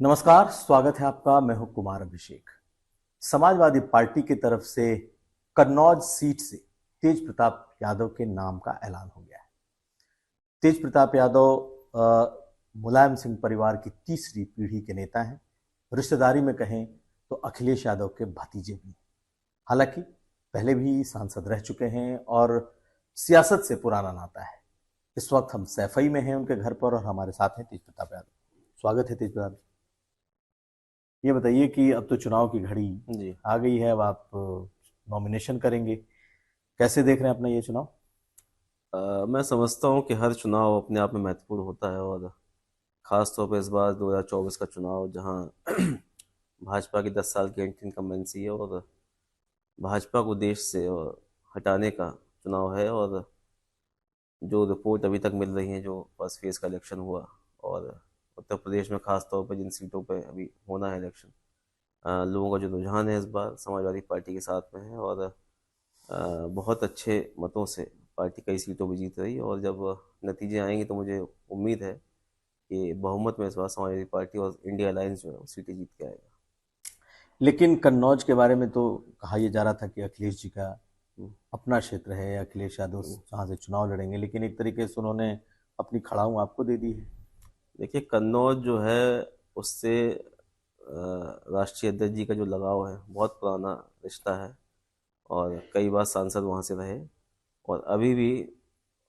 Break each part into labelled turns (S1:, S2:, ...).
S1: नमस्कार, स्वागत है आपका। मैं हूं कुमार अभिषेक। समाजवादी पार्टी की तरफ से कन्नौज सीट से तेज प्रताप यादव के नाम का ऐलान हो गया है। तेज प्रताप यादव मुलायम सिंह परिवार की तीसरी पीढ़ी के नेता हैं। रिश्तेदारी में कहें तो अखिलेश यादव के भतीजे भी हैं। हालांकि पहले भी सांसद रह चुके हैं और सियासत से पुराना नाता है। इस वक्त हम सैफई में हैं उनके घर पर और हमारे साथ हैं तेज प्रताप यादव। स्वागत है तेज प्रताप। ये बताइए कि अब तो चुनाव की घड़ी
S2: जी।
S1: आ गई है, अब आप नॉमिनेशन करेंगे। कैसे देख रहे हैं अपना ये चुनाव?
S2: मैं समझता हूँ कि हर चुनाव अपने आप में महत्वपूर्ण होता है और ख़ास तौर पर इस बार 2024 का चुनाव जहाँ भाजपा की 10 साल की एंटी इनकम्बेंसी है और भाजपा को देश से हटाने का चुनाव है। और जो रिपोर्ट अभी तक मिल रही है, जो फर्स्ट फेज़ का इलेक्शन हुआ और उत्तर प्रदेश में ख़ास तौर पर जिन सीटों पर अभी होना है इलेक्शन, लोगों का जो रुझान है इस बार समाजवादी पार्टी के साथ में है और बहुत अच्छे मतों से पार्टी कई सीटों पर जीत रही है। और जब नतीजे आएंगे तो मुझे उम्मीद है कि बहुमत में इस बार समाजवादी पार्टी और इंडिया अलायंस जो है वो सीटें जीत के आएगा।
S1: लेकिन कन्नौज के बारे में तो कहा यह जा रहा था कि अखिलेश जी का
S2: हम्म,
S1: अपना क्षेत्र है, अखिलेश यादव
S2: हम्म।
S1: जहाँ से चुनाव लड़ेंगे, लेकिन एक तरीके से उन्होंने अपनी खड़ाऊ आपको दे दी है।
S2: देखिए, कन्नौज जो है उससे राष्ट्रीय अध्यक्ष जी का जो लगाव है बहुत पुराना रिश्ता है और कई बार सांसद वहाँ से रहे और अभी भी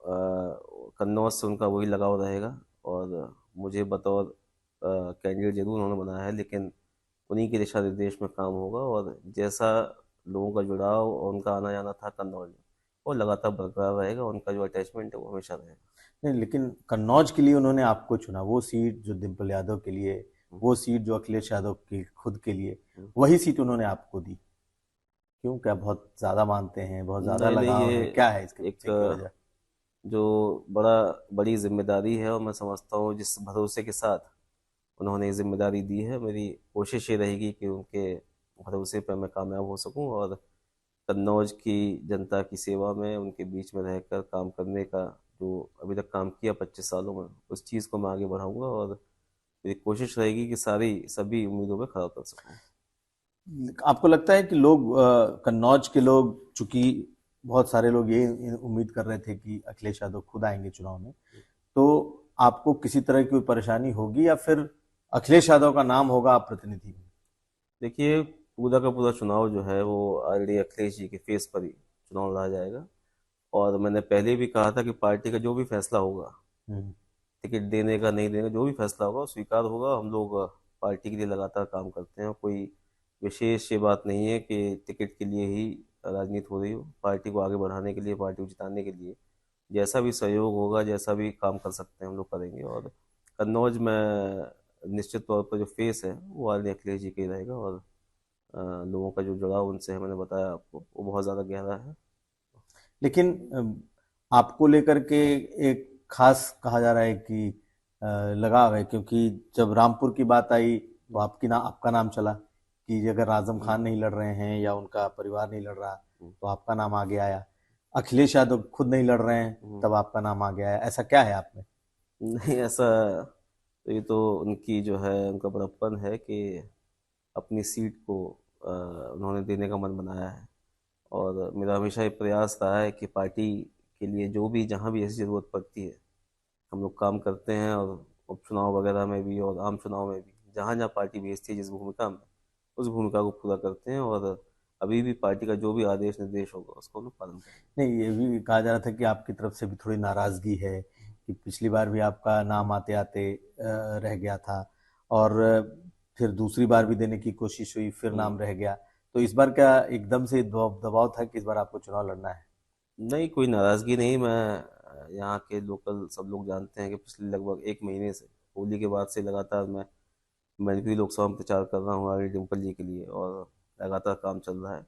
S2: कन्नौज से उनका वही लगाव रहेगा। और मुझे बतौर कैंडिडेट जरूर उन्होंने बनाया है, लेकिन उन्हीं के दिशा निर्देश में काम होगा और जैसा लोगों का जुड़ाव और उनका आना जाना था कन्नौज में वो लगातार बरकरार रहेगा। उनका जो अटैचमेंट है वो हमेशा रहेगा।
S1: नहीं, लेकिन कन्नौज के लिए उन्होंने आपको चुना, वो सीट जो डिम्पल यादव के लिए,
S2: हम्म,
S1: वो सीट जो अखिलेश यादव की खुद के लिए,
S2: हम्म।
S1: वही सीट उन्होंने आपको दी। क्यों? क्या बहुत ज्यादा मानते हैं, बहुत ज्यादा
S2: नहीं नहीं,
S1: लगाव
S2: ये
S1: है? क्या है इसके
S2: एक
S1: पीछे की वजह?
S2: जो बड़ी जिम्मेदारी है और मैं समझता हूँ जिस भरोसे के साथ उन्होंने ये जिम्मेदारी दी है, मेरी कोशिश ये रहेगी कि उनके भरोसे पर मैं कामयाब हो सकूं और कन्नौज की जनता की सेवा में उनके बीच में रहकर काम करने का जो अभी तक काम किया 25 सालों में, उस चीज़ को मैं आगे बढ़ाऊंगा और मेरी कोशिश रहेगी कि सारी सभी उम्मीदों पर खरा उतर सकूं।
S1: आपको लगता है कि लोग कन्नौज के लोग, चूंकि बहुत सारे लोग ये उम्मीद कर रहे थे कि अखिलेश यादव खुद आएंगे चुनाव में, तो आपको किसी तरह की कोई परेशानी होगी या फिर अखिलेश यादव का नाम होगा आप प्रतिनिधि में?
S2: देखिए, पूरा का पूरा चुनाव जो है वो ऑलरेडी अखिलेश जी के फेस पर ही चुनाव लड़ा जाएगा और मैंने पहले भी कहा था कि पार्टी का जो भी फैसला होगा,
S1: हम्म।
S2: टिकट देने का नहीं देने का जो भी फैसला होगा वो स्वीकार होगा। हम लोग पार्टी के लिए लगातार काम करते हैं, कोई विशेष ये बात नहीं है कि टिकट के लिए ही राजनीति हो रही हो। पार्टी को आगे बढ़ाने के लिए, पार्टी को जिताने के लिए जैसा भी सहयोग होगा, जैसा भी काम कर सकते हैं हम लोग करेंगे। और कन्नौज में निश्चित तौर पर जो फेस है वो आर अखिलेश जी का ही रहेगा और लोगों का जो जुड़ाव उनसे है, मैंने बताया आपको, वो बहुत ज़्यादा गहरा है।
S1: लेकिन आपको लेकर के एक खास कहा जा रहा है कि लगाव है, क्योंकि जब रामपुर की बात आई तो आपका नाम चला कि अगर आजम
S2: हम्म,
S1: खान नहीं लड़ रहे हैं या उनका परिवार नहीं लड़ रहा
S2: हम्म,
S1: तो आपका नाम आगे आया। अखिलेश यादव खुद नहीं लड़ रहे हैं
S2: हम्म।
S1: तब आपका नाम आगे आया। ऐसा क्या है आप में?
S2: नहीं, ऐसा तो ये तो उनकी जो है उनका बड़प्पन है कि अपनी सीट को उन्होंने देने का मन बनाया है। और मेरा हमेशा ये प्रयास रहा है कि पार्टी के लिए जो भी जहाँ भी ऐसी ज़रूरत पड़ती है हम लोग काम करते हैं और उपचुनाव वगैरह में भी और आम चुनाव में भी जहाँ जहाँ पार्टी भेजती है जिस भूमिका में, उस भूमिका को पूरा करते हैं और अभी भी पार्टी का जो भी आदेश निर्देश होगा उसको हम लोग पालन करेंगे।
S1: नहीं, ये भी कहा जा रहा था कि आपकी तरफ से भी थोड़ी नाराजगी है कि पिछली बार भी आपका नाम आते आते रह गया था और फिर दूसरी बार भी देने की कोशिश हुई, फिर
S2: हम्म।
S1: नाम रह गया। तो इस बार क्या एकदम से दबाव दबाव था कि इस बार आपको चुनाव लड़ना है?
S2: नहीं, कोई नाराज़गी नहीं। मैं यहाँ के लोकल सब लोग जानते हैं कि पिछले लगभग 1 महीने से, होली के बाद से लगातार मैं भी लोकसभा में प्रचार कर रहा हूँ आगे डिम्पल जी के लिए और लगातार काम चल रहा है।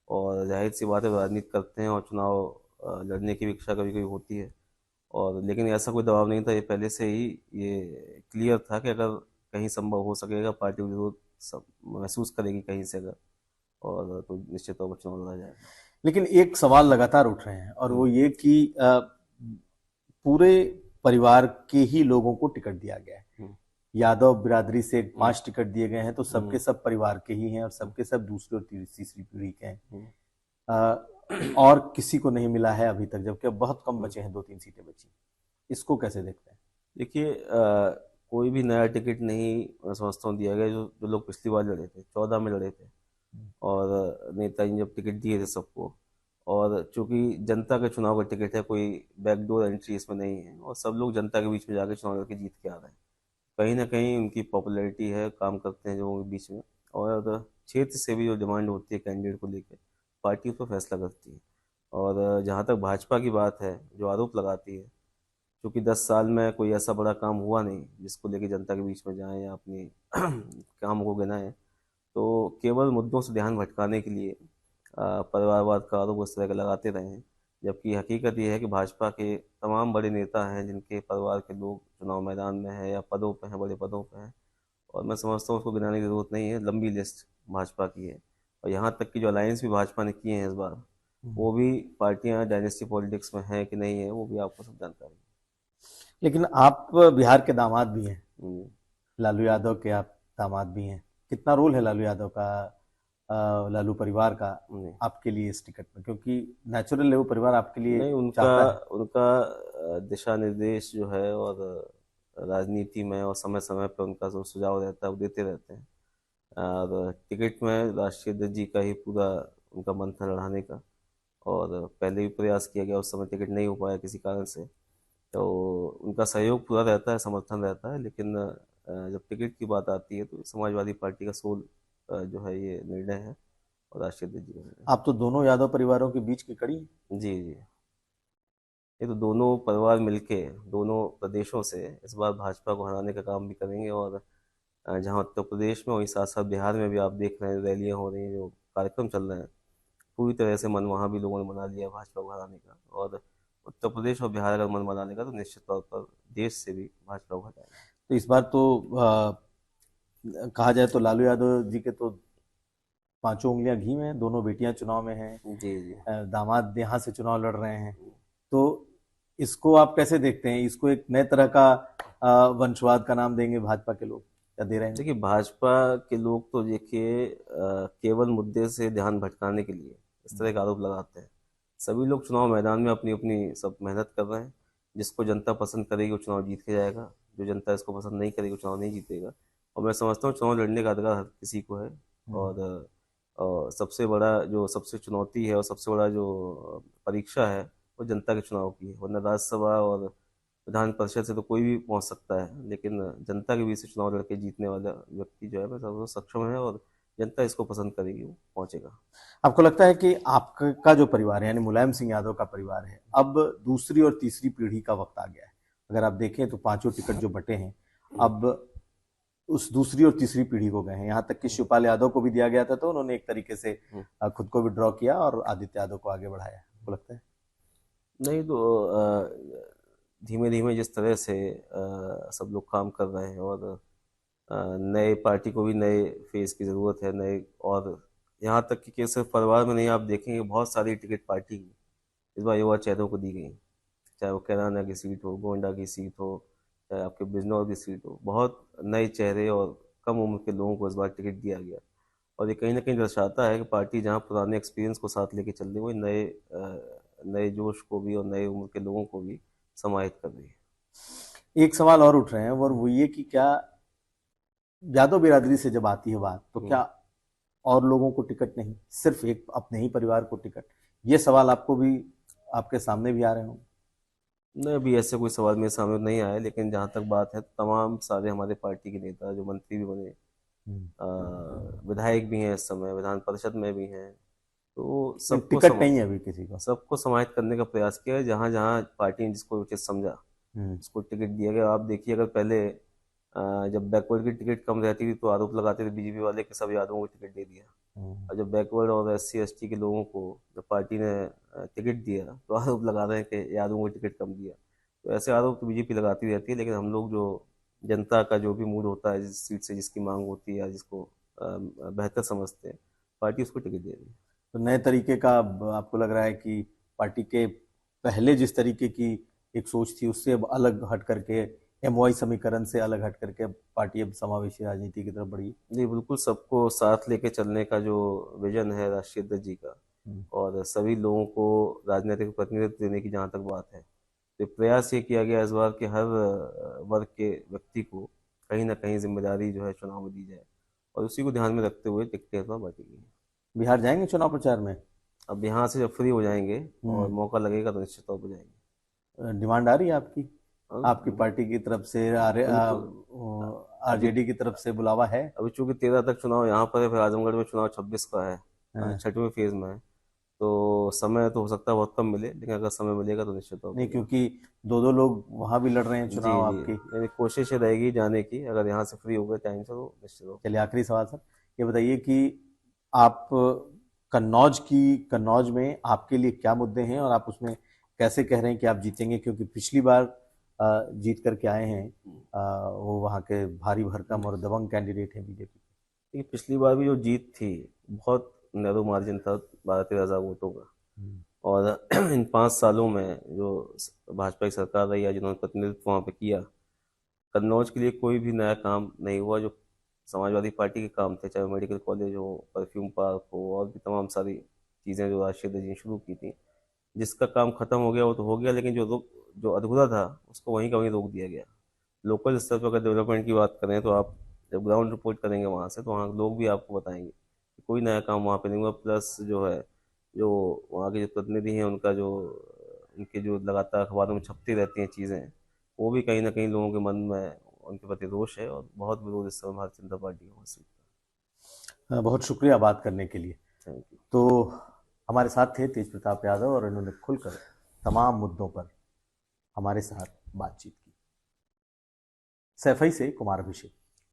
S2: और जाहिर सी बात है, राजनीति करते हैं और चुनाव लड़ने की भी इच्छा कभी कभी होती है। और लेकिन ऐसा कोई दबाव नहीं था, ये पहले से ही ये क्लियर था कि अगर कहीं संभव हो सकेगा, पार्टी को जरूर महसूस करेगी कहीं से अगर, और तो निश्चित तौर पर चुनाव लड़ा जाएगा।
S1: लेकिन एक सवाल लगातार उठ रहे हैं और वो
S2: हम्म,
S1: ये कि पूरे परिवार के ही लोगों को टिकट दिया गया है।
S2: हम्म,
S1: यादव बिरादरी से 5 टिकट दिए गए हैं तो सबके सब परिवार के ही हैं और सबके सब दूसरी और तीसरी पीढ़ी के हैं। और किसी को नहीं मिला है अभी तक, जबकि अब बहुत कम बचे हैं, 2-3 सीटें बची। इसको कैसे देखते हैं?
S2: देखिए, कोई भी नया टिकट नहीं, मैं समझता हूँ, दिया गया। जो जो लोग पिछली बार लड़े थे, 14 में लड़े थे, और नेताजी ने जब टिकट दिए थे सबको, और चूंकि जनता के चुनाव का टिकट है, कोई बैकडोर एंट्री इसमें नहीं है, और सब लोग जनता के बीच में जाकर चुनाव लड़के जीत के आ रहे हैं। कहीं ना कहीं उनकी पॉपुलैरिटी है, काम करते हैं लोगों के बीच में, और क्षेत्र से भी जो डिमांड होती है कैंडिडेट को लेकर, पार्टी उस पर फैसला करती है। और जहाँ तक भाजपा की बात है, जो आरोप लगाती है, क्योंकि 10 साल में कोई ऐसा बड़ा काम हुआ नहीं जिसको लेके जनता के बीच में जाएं या अपनी काम को गिनाएं, तो केवल मुद्दों से ध्यान भटकाने के लिए परिवारवाद का आरोप उस तरह का लगाते रहे हैं। जबकि हकीकत यह है कि भाजपा के तमाम बड़े नेता हैं जिनके परिवार के लोग चुनाव मैदान में हैं या पदों पे हैं, बड़े पदों पे हैं, और मैं समझता हूँ उसको गिनाने की जरूरत नहीं है, लंबी लिस्ट भाजपा की है। और यहाँ तक कि जो अलायंस भी भाजपा ने किए हैं इस बार, वो भी पार्टियां डायनेस्टी पॉलिटिक्स में हैं कि नहीं है, वो भी आपको सब जानकारी
S1: लेकिन आप बिहार के दामाद भी हैं,
S2: है।
S1: लालू यादव के आप दामाद भी हैं। कितना रोल है लालू यादव का, लालू परिवार का
S2: नहीं,
S1: आपके लिए इस टिकट में? क्योंकि नेचुरल है वो परिवार आपके लिए
S2: नहीं, उनका
S1: चाहता है।
S2: उनका दिशा निर्देश जो है, और राजनीति में और समय समय पर उनका जो सुझाव रहता है वो देते रहते हैं। और टिकट में राष्ट्रीय अध्यक्ष जी का ही पूरा उनका मन था लड़ाने का, और पहले भी प्रयास किया गया, उस समय टिकट नहीं हो पाया किसी कारण से। तो उनका सहयोग पूरा रहता है, समर्थन रहता है, लेकिन जब टिकट की बात आती है तो समाजवादी पार्टी का सोल जो है ये निर्णय है, और राष्ट्रीय अध्यक्ष जी का निर्णय
S1: आप तो दोनों यादव परिवारों के बीच की कड़ी हैं।
S2: है। जी जी, ये तो दोनों परिवार मिलके दोनों प्रदेशों से इस बार भाजपा को हराने का काम भी करेंगे। और जहाँ उत्तर प्रदेश में, वहीं साथ साथ बिहार में भी आप देख रहे हैं, रैलियां हो रही हैं, जो कार्यक्रम चल रहे हैं, पूरी तरह से मन वहाँ भी लोगों ने बना लिया है भाजपा को हराने का। और उत्तर प्रदेश और बिहार अगर मन बना लेगा तो निश्चित तौर पर देश से भी भाजपा को हटाएगा।
S1: तो इस बार तो कहा जाए तो लालू यादव जी के तो 5 उंगलियां घी में हैं, दोनों बेटियां चुनाव में हैं,
S2: जी जी।
S1: दामाद यहाँ से चुनाव लड़ रहे हैं। तो इसको आप कैसे देखते हैं? इसको एक नए तरह का वंशवाद का नाम देंगे भाजपा के लोग, या दे रहे हैं?
S2: देखिए, भाजपा के लोग तो देखिए केवल मुद्दे से ध्यान भटकाने के लिए इस तरह का आरोप लगाते हैं। सभी लोग चुनाव मैदान में अपनी अपनी सब मेहनत कर रहे हैं। जिसको जनता पसंद करेगी वो चुनाव जीत के जाएगा, जो जनता इसको पसंद नहीं करेगी वो चुनाव नहीं जीतेगा। और मैं समझता हूँ चुनाव लड़ने का अधिकार हर किसी को है। और सबसे बड़ा जो सबसे चुनौती है और सबसे बड़ा जो परीक्षा है वो जनता के चुनाव की है। वरना राज्यसभा और विधान परिषद से तो कोई भी पहुंच सकता है, लेकिन जनता के बीच से चुनाव लड़के जीतने वाला व्यक्ति जो है वह सबसे सक्षम है, और जनता इसको पसंद करेगी वो पहुंचेगा।
S1: आपको लगता है कि आपका जो परिवार है, यानी मुलायम सिंह यादव का परिवार है, अब दूसरी और तीसरी पीढ़ी का वक्त आ गया है? अगर आप देखें तो 5 टिकट जो बटे हैं, अब उस दूसरी और तीसरी पीढ़ी को गए हैं। यहाँ तक कि शिवपाल यादव को भी दिया गया था, तो उन्होंने एक तरीके से खुद को विड्रॉ किया और आदित्य यादव को आगे बढ़ाया। आपको लगता है?
S2: नहीं तो धीमे धीमे जिस तरह से सब लोग काम कर रहे हैं, और नए पार्टी को भी नए फेस की ज़रूरत है, नए। और यहाँ तक कि सिर्फ परिवार में नहीं, आप देखेंगे बहुत सारी टिकट पार्टी की इस बार युवा चेहरों को दी गई, चाहे वो कैराना की सीट हो, गोंडा की सीट हो, चाहे आपके बिजनौर की सीट हो। बहुत नए चेहरे और कम उम्र के लोगों को इस बार टिकट दिया गया। और ये कहीं ना कहीं दर्शाता है कि पार्टी जहाँ पुराने एक्सपीरियंस को साथ लेके चल रही है, वही नए जोश को भी और नए उम्र के लोगों को भी समाहित कर रही है।
S1: एक सवाल और उठ रहे हैं, और वो ये कि क्या यादव बिरादरी से जब आती है बात, तो क्या और लोगों को टिकट नहीं, सिर्फ एक अपने ही परिवार को टिकट? ये सवाल आपको भी, आपके सामने भी आ रहे होंगे।
S2: नहीं, अभी ऐसे कोई सवाल मेरे सामने नहीं आया, लेकिन जहाँ तक बात है, तमाम सारे हमारे पार्टी के नेता जो मंत्री भी बने, विधायक भी हैं, इस समय विधान परिषद में भी हैं, तो
S1: टिकट नहीं है अभी किसी को।
S2: सबको समाहित करने का प्रयास किया है। जहाँ जहाँ पार्टी ने जिसको उचित समझा उसको टिकट दिया गया। आप देखिए, अगर पहले जब बैकवर्ड की टिकट कम रहती थी तो आरोप लगाते थे बीजेपी वाले कि सब यादवों को टिकट दे दिया। और जब बैकवर्ड और SC ST के लोगों को जब पार्टी ने टिकट दिया तो आरोप लगा रहे हैं कि यादवों को टिकट कम दिया। तो ऐसे आरोप तो बीजेपी लगाती रहती है, लेकिन हम लोग जो जनता का जो भी मूड होता है, जिस सीट से जिसकी मांग होती है या जिसको बेहतर समझते हैं, पार्टी उसको टिकट दे रही है।
S1: तो नए तरीके का अब आपको लग रहा है कि पार्टी के पहले जिस तरीके की एक सोच थी उससे अब अलग हट करके एमओआई समीकरण से अलग हट करके पार्टी अब समावेशी राजनीति की तरफ बढ़ी।
S2: जी बिल्कुल, सबको साथ लेके चलने का जो विजन है राष्ट्रीय अध्यक्ष जी का, और सभी लोगों को राजनीतिक प्रतिनिधित्व देने की जहाँ तक बात है, तो प्रयास ये किया गया इस बार कि हर वर्ग के व्यक्ति को कहीं ना कहीं जिम्मेदारी जो है चुनाव में दी जाए, और उसी को ध्यान में रखते हुए टिकटें इस बार बांटी गई हैं।
S1: बिहार जाएंगे चुनाव प्रचार में?
S2: अब यहाँ से जब फ्री हो जाएंगे और मौका लगेगा तो निश्चित तौर पर जाएंगे।
S1: डिमांड आ रही है आपकी,
S2: हाँ,
S1: आपकी पार्टी की तरफ से,
S2: बिल्कुल। अभी
S1: आरजेडी की तरफ से बुलावा है?
S2: अभी चूंकि 13 तक चुनाव यहाँ पर है, फिर आजमगढ़ में चुनाव 26 का है,
S1: हाँ।
S2: छठवें फेज में है, तो समय तो हो सकता है बहुत कम मिले, लेकिन अगर समय मिलेगा तो निश्चित तौर
S1: नहीं,
S2: पर।
S1: क्योंकि दो दो लोग वहां भी लड़ रहे हैं
S2: जी
S1: चुनाव
S2: जी,
S1: आपकी।
S2: मेरी कोशिश ये रहेगी जाने की, अगर यहाँ से फ्री हो गए टाइम से तो निश्चित तौर
S1: चलिए, आखिरी सवाल सर, ये बताइए कि आप कन्नौज में आपके लिए क्या मुद्दे हैं और आप उसमें कैसे कह रहे हैं कि आप जीतेंगे, क्योंकि पिछली बार जीत करके आए हैं, वो वहाँ के भारी भरकम और दबंग कैंडिडेट हैं बीजेपी।
S2: पर पिछली बार भी जो जीत थी बहुत नैरो मार्जिन था, 12-13 हज़ार वोटों का, और इन 5 सालों में जो भाजपा की सरकार रही है, जिन्होंने प्रतिनिधित्व वहाँ पे किया, कन्नौज के लिए कोई भी नया काम नहीं हुआ। जो समाजवादी पार्टी के काम थे, चाहे मेडिकल कॉलेज हो, परफ्यूम पार्क हो, और भी तमाम सारी चीज़ें जो राष्ट्रीय अध्यक्ष ने शुरू की थी, जिसका काम खत्म हो गया वो तो हो गया, लेकिन जो अधूरा था उसको वहीं का वहीं रोक दिया गया। लोकल स्तर पर अगर डेवलपमेंट की बात करें तो आप जब ग्राउंड रिपोर्ट करेंगे वहाँ से, तो वहाँ लोग भी आपको बताएंगे कि कोई नया काम वहाँ पे नहीं हुआ। प्लस जो है, जो वहाँ के जो प्रतिनिधि हैं, उनके जो लगातार अखबारों में छपती रहती हैं चीज़ें, वो भी कहीं ना कहीं लोगों के मन में उनके प्रति रोष है, और बहुत विरोध इस समय भारतीय जनता पार्टी का सीट का।
S1: बहुत शुक्रिया बात करने के लिए।
S2: Thank you.
S1: तो हमारे साथ थे तेज प्रताप यादव और इन्होंने खुलकर तमाम मुद्दों पर हमारे साथ बातचीत की। सैफई से कुमार अभिषेक।